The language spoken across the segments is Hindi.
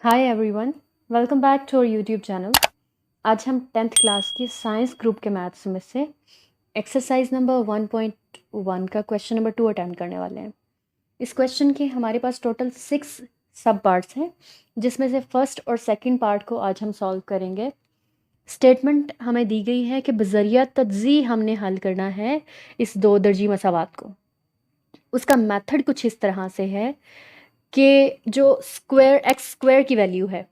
Hi everyone, welcome back to our YouTube channel. आज हम 10th क्लास के साइंस ग्रुप के मैथ्स में से एक्सरसाइज नंबर 1.1 का क्वेश्चन नंबर 2 अटेम्प्ट करने वाले हैं। इस क्वेश्चन के हमारे पास टोटल 6 सब पार्ट्स हैं, जिसमें से फर्स्ट और सेकंड पार्ट को आज हम सॉल्व करेंगे। स्टेटमेंट हमें दी गई है कि बज़रिया तज्ज़ी हमने हल करना है इस दो दर्जी मसावात को। उसका मेथड कुछ इस तरह से है कि जो एक्स स्क्वायर की वैल्यू है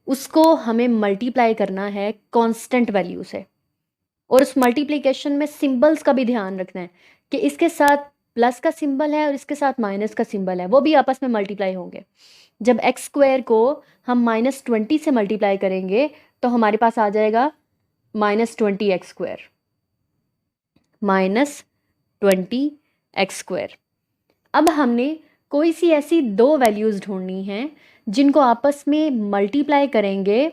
उसको हमें मल्टीप्लाई करना है कांस्टेंट वैल्यू से, और उस मल्टीप्लिकेशन में सिंबल्स का भी ध्यान रखना है कि इसके साथ प्लस का सिंबल है और इसके साथ माइनस का सिंबल है, वो भी आपस में मल्टीप्लाई होंगे। जब एक्स स्क्वायर को हम -20 से मल्टीप्लाई करेंगे तो हमारे पास आ जाएगा -20x²। -20x²। अब हमने कोई सी ऐसी दो वैल्यूज़ ढूंढनी हैं जिनको आपस में मल्टीप्लाई करेंगे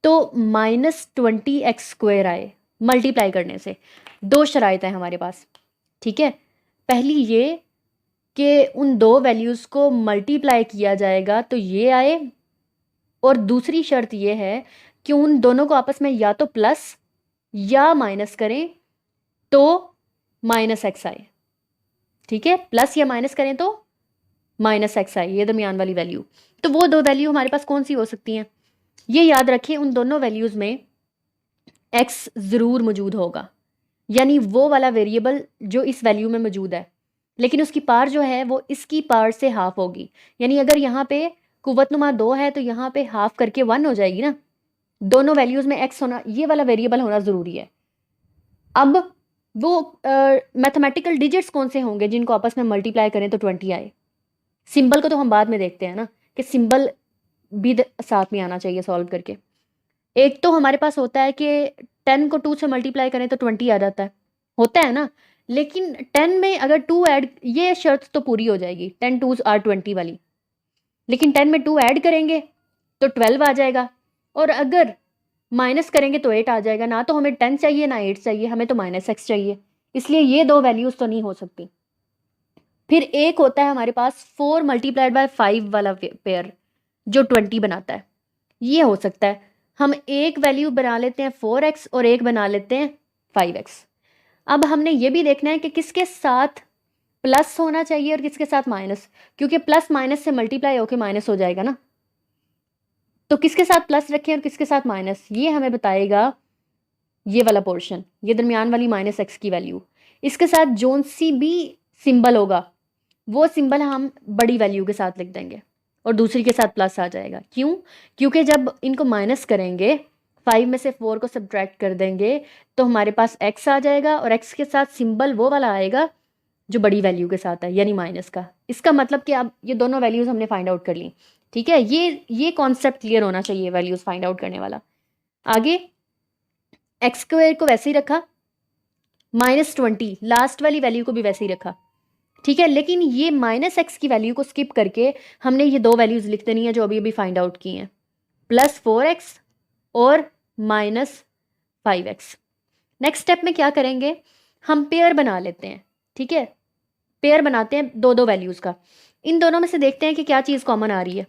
तो -20x² आए। मल्टीप्लाई करने से दो शराइत है हमारे पास, ठीक है। पहली ये कि उन दो वैल्यूज़ को मल्टीप्लाई किया जाएगा तो ये आए, और दूसरी शर्त ये है कि उन दोनों को आपस में या तो प्लस या माइनस करें तो -x आए, ठीक है। प्लस या माइनस करें तो -x आए, ये दरमियान वाली वैल्यू। तो वो दो वैल्यू हमारे पास कौन सी हो सकती हैं, ये याद रखें। उन दोनों वैल्यूज़ में x ज़रूर मौजूद होगा, यानी वो वाला वेरिएबल जो इस वैल्यू में मौजूद है, लेकिन उसकी पार जो है वो इसकी पार से हाफ होगी। यानी अगर यहाँ पे कुव्वतनुमा 2 है तो यहाँ पे हाफ करके 1 हो जाएगी ना। दोनों वैल्यूज़ में x होना, ये वाला वेरिएबल होना ज़रूरी है। अब वो मैथमेटिकल डिजिट्स कौन से होंगे जिनको आपस में मल्टीप्लाई करें तो 20 आए। सिंबल को तो हम बाद में देखते हैं ना, कि सिंबल भी साथ में आना चाहिए सॉल्व करके। एक तो हमारे पास होता है कि 10 को 2 से मल्टीप्लाई करें तो 20 आ जाता है, होता है ना। लेकिन 10 में अगर 2 ऐड, ये शर्त तो पूरी हो जाएगी 10 2s आर 20 वाली, लेकिन 10 में 2 ऐड करेंगे तो 12 आ जाएगा, और अगर माइनस करेंगे तो 8 आ जाएगा। ना तो हमें 10 चाहिए ना 8 चाहिए, हमें तो -x चाहिए, इसलिए ये दो वैल्यूज़ तो नहीं हो सकती। फिर एक होता है हमारे पास 4 × 5 वाला पेयर जो 20 बनाता है, ये हो सकता है। हम एक वैल्यू बना लेते हैं 4x और एक बना लेते हैं 5x। अब हमने ये भी देखना है कि किसके साथ प्लस होना चाहिए और किसके साथ माइनस, क्योंकि प्लस माइनस से मल्टीप्लाई होके माइनस हो जाएगा ना। तो किसके साथ प्लस रखें और किसके साथ माइनस, ये हमें बताएगा ये वाला पोर्शन, ये दरमियान वाली -x की वैल्यू। इसके साथ जोन सी भी सिंबल होगा वो सिंबल हम बड़ी वैल्यू के साथ लिख देंगे, और दूसरी के साथ प्लस आ जाएगा। क्यों? क्योंकि जब इनको माइनस करेंगे, 5 में से 4 को सब्ट्रैक्ट कर देंगे तो हमारे पास x आ जाएगा, और x के साथ सिंबल वो वाला आएगा जो बड़ी वैल्यू के साथ है, यानी माइनस का। इसका मतलब कि अब ये दोनों वैल्यूज़ हमने फाइंड आउट कर ली, ठीक है। ये कॉन्सेप्ट क्लियर होना चाहिए वैल्यूज़ फाइंड आउट करने वाला। आगे x² को वैसे ही रखा, -20 लास्ट वाली वैल्यू को भी वैसे ही रखा, ठीक है। लेकिन ये -x की वैल्यू को स्किप करके हमने ये दो वैल्यूज लिख देनी है जो अभी अभी फाइंड आउट की हैं, +4x और -5x। नेक्स्ट स्टेप में क्या करेंगे, हम पेयर बना लेते हैं, ठीक है। पेयर बनाते हैं दो दो वैल्यूज़ का। इन दोनों में से देखते हैं कि क्या चीज़ कॉमन आ रही है।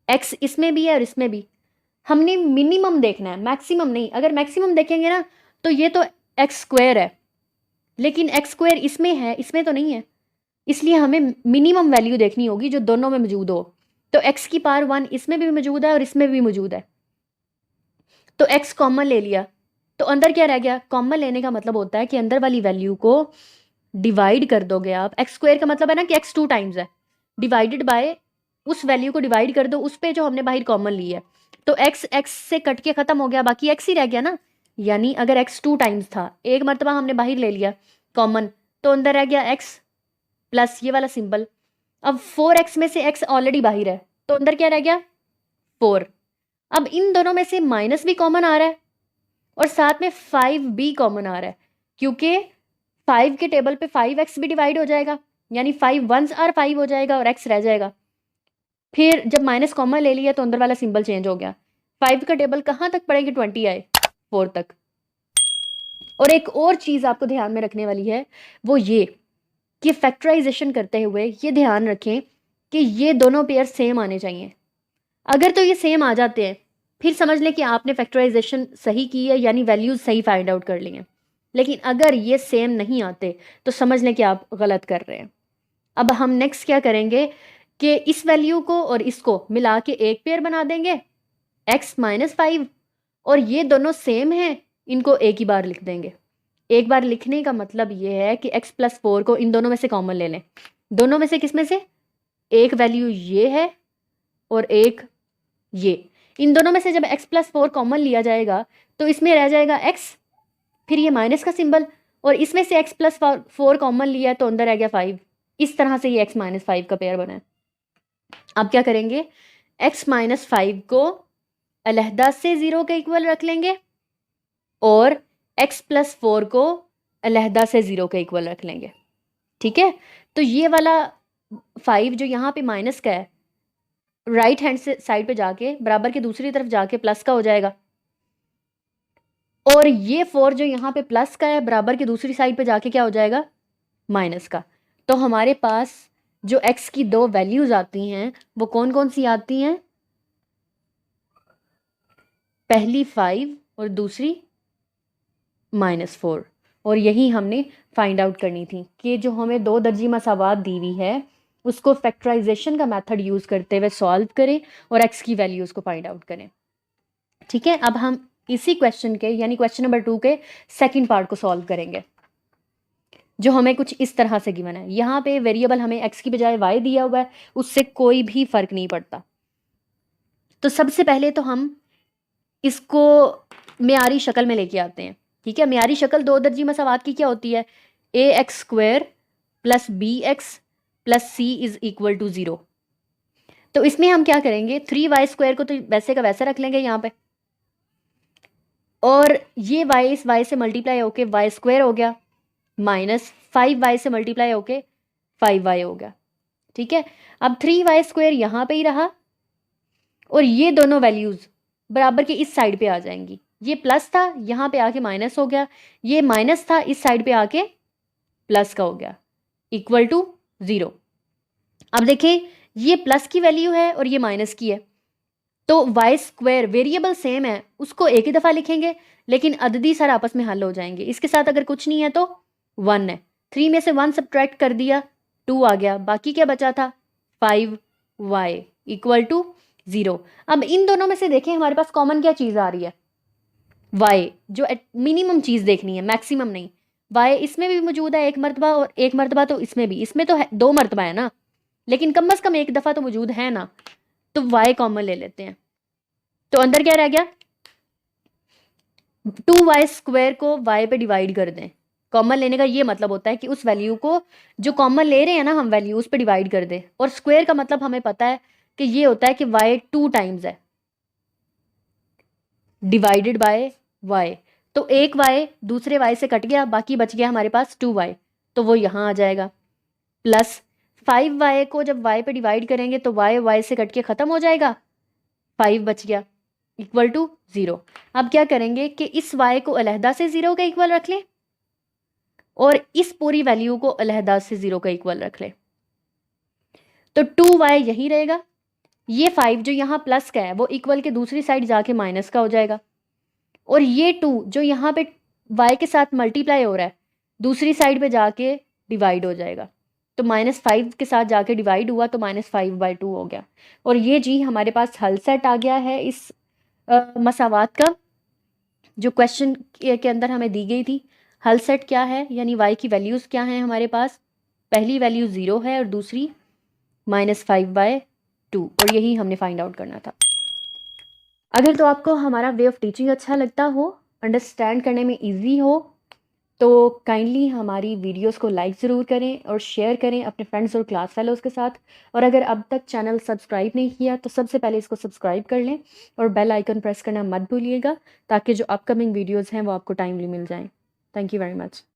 x इसमें भी है और इसमें भी। हमने मिनिमम देखना है, मैक्सिमम नहीं। अगर मैक्सिमम देखेंगे ना तो ये तो x² है, लेकिन x² इसमें है, इसमें तो नहीं है, इसलिए हमें मिनिमम वैल्यू देखनी होगी जो दोनों में मौजूद हो। तो x की पावर 1 इसमें भी मौजूद है और इसमें भी मौजूद है, तो x कॉमन ले लिया तो अंदर क्या रह गया। कॉमन लेने का मतलब होता है कि अंदर वाली वैल्यू को डिवाइड कर दोगे आप। x² का मतलब है ना कि x 2 टाइम्स है, डिवाइडेड बाय उस वैल्यू को डिवाइड कर दो उस पे जो हमने बाहर कॉमन ली है। तो x से कट के खत्म हो गया, बाकी x ही रह गया ना। यानी अगर x 2 टाइम्स था, एक मरतबा हमने बाहर ले लिया कॉमन, तो अंदर रह गया x प्लस ये वाला सिंबल। अब 4x में से x ऑलरेडी बाहर है तो अंदर क्या रह गया 4। अब इन दोनों में से माइनस भी कॉमन आ रहा है और साथ में 5 भी कॉमन आ रहा है, क्योंकि 5 के टेबल पे 5x भी डिवाइड हो जाएगा, यानी 5 1s आर 5 हो जाएगा और x रह जाएगा। फिर जब माइनस कॉमन ले लिया तो अंदर वाला सिंबल चेंज हो गया। 5 का टेबल कहाँ तक पड़ेगी, 20 आए 4 तक। और एक और चीज़ आपको ध्यान में रखने वाली है, वो ये कि फैक्टराइजेशन करते हुए ये ध्यान रखें कि ये दोनों पेयर सेम आने चाहिए। अगर तो ये सेम आ जाते हैं फिर समझ लें कि आपने फैक्टराइजेशन सही की है, यानी वैल्यूज सही फाइंड आउट कर ली हैं। लेकिन अगर ये सेम नहीं आते तो समझ लें कि आप गलत कर रहे हैं। अब हम नेक्स्ट क्या करेंगे कि इस वैल्यू को और इसको मिला के एक पेयर बना देंगे x-5, और ये दोनों सेम हैं, इनको एक ही बार लिख देंगे। एक बार लिखने का मतलब ये है कि x+4 को इन दोनों में से कॉमन ले लें। दोनों में से किस में से? एक वैल्यू ये है और एक ये। इन दोनों में से जब x+4 कॉमन लिया जाएगा तो इसमें रह जाएगा x, फिर ये माइनस का सिंबल, और इसमें से x+4 कॉमन लिया है तो अंदर रह गया 5। इस तरह से ये x-5 का पेयर बना है। अब क्या करेंगे, x-5 को अलहदा से 0 के इक्वल रख लेंगे और x+4 को अलहदा से 0 के इक्वल रख लेंगे। ठीक है, तो ये वाला 5 जो यहाँ पे माइनस का है राइट हैंड से साइड पे जाके बराबर के दूसरी तरफ जाके प्लस का हो जाएगा, और ये 4 जो यहाँ पे प्लस का है बराबर की दूसरी साइड पे जाके क्या हो जाएगा, माइनस का। तो हमारे पास जो x की दो वैल्यूज आती हैं वो कौन कौन सी आती हैं? पहली 5 और दूसरी -4। और यही हमने फाइंड आउट करनी थी कि जो हमें दो दर्जी मसावात दी हुई है उसको फैक्टराइजेशन का मेथड यूज़ करते हुए सॉल्व करें और x की वैल्यूज को फाइंड आउट करें। ठीक है, अब हम इसी क्वेश्चन के यानी क्वेश्चन नंबर 2 के सेकंड पार्ट को सॉल्व करेंगे, जो हमें कुछ इस तरह से गिवन है। यहाँ पे वेरिएबल हमें x की बजाय y दिया हुआ है, उससे कोई भी फर्क नहीं पड़ता। तो सबसे पहले तो हम इसको मियारी शक्ल में लेके आते हैं। ठीक है, मियारी शक्ल दो दर्जी मसावात की क्या होती है? ax² + bx + c = 0। तो इसमें हम क्या करेंगे, 3y² को तो वैसे का वैसा रख लेंगे यहाँ पे, और ये y इस y से मल्टीप्लाई होके y² हो गया, -5y से मल्टीप्लाई होके 5y हो गया। ठीक है, अब 3y² यहाँ पे ही रहा और ये दोनों वैल्यूज बराबर के इस साइड पे आ जाएंगी। ये प्लस था यहाँ पे आके माइनस हो गया, ये माइनस था इस साइड पे आके प्लस का हो गया, =0। अब देखें ये प्लस की वैल्यू है और ये माइनस की है, तो y² वेरिएबल सेम है उसको एक ही दफ़ा लिखेंगे, लेकिन अददी सर आपस में हल हो जाएंगे। इसके साथ अगर कुछ नहीं है तो 1 है, 3 में से 1 सब्ट्रैक्ट कर दिया 2 आ गया, बाकी क्या बचा था 5y = 0। अब इन दोनों में से देखें हमारे पास कॉमन क्या चीज़ आ रही है, y, जो मिनिमम चीज़ देखनी है, मैक्सिमम नहीं। y इसमें भी मौजूद है एक मरतबा और एक मरतबा तो इसमें भी, इसमें तो है 2 मरतबा है ना, लेकिन कम अज़ कम एक दफ़ा तो मौजूद है ना, तो y कॉमन ले लेते हैं। तो अंदर क्या रह गया, 2y² को y पे डिवाइड कर दें। कॉमन लेने का ये मतलब होता है कि उस वैल्यू को जो कॉमन ले रहे हैं ना हम वैल्यू उस पे डिवाइड कर दें, और स्क्वायर का मतलब हमें पता है कि ये होता है कि y 2 टाइम्स है डिवाइडेड बाय y। तो एक y दूसरे y से कट गया, बाकी बच गया हमारे पास 2y, तो वो यहाँ आ जाएगा, प्लस 5y को जब y पे डिवाइड करेंगे तो y से कट के ख़त्म हो जाएगा, 5 बच गया =0। अब क्या करेंगे कि इस y को अलहदा से 0 के इक्वल रख लें और इस पूरी वैल्यू को अलहदा से 0 के इक्वल रख लें, तो 2y यही रहेगा, ये 5 जो यहाँ प्लस का है वो इक्वल के दूसरी साइड जाके माइनस का हो जाएगा, और ये 2 जो यहाँ पे y के साथ मल्टीप्लाई हो रहा है दूसरी साइड पे जाके डिवाइड हो जाएगा, तो -5 के साथ जाके डिवाइड हुआ तो -5/2 हो गया। और ये जी हमारे पास हल सेट आ गया है इस मसावात का, जो क्वेश्चन के अंदर हमें दी गई थी। हल सेट क्या है, यानी y की वैल्यूज़ क्या हैं हमारे पास, पहली वैल्यू 0 है और दूसरी -5/2, और यही हमने फाइंड आउट करना था। अगर तो आपको हमारा वे ऑफ टीचिंग अच्छा लगता हो, अंडरस्टैंड करने में इजी हो, तो काइंडली हमारी वीडियोस को लाइक ज़रूर करें और शेयर करें अपने फ्रेंड्स और क्लास फेलोज़ के साथ। और अगर अब तक चैनल सब्सक्राइब नहीं किया तो सबसे पहले इसको सब्सक्राइब कर लें और बेल आइकन प्रेस करना मत भूलिएगा, ताकि जो अपकमिंग वीडियोज़ हैं वो आपको टाइमली मिल जाएं। Thank you very much.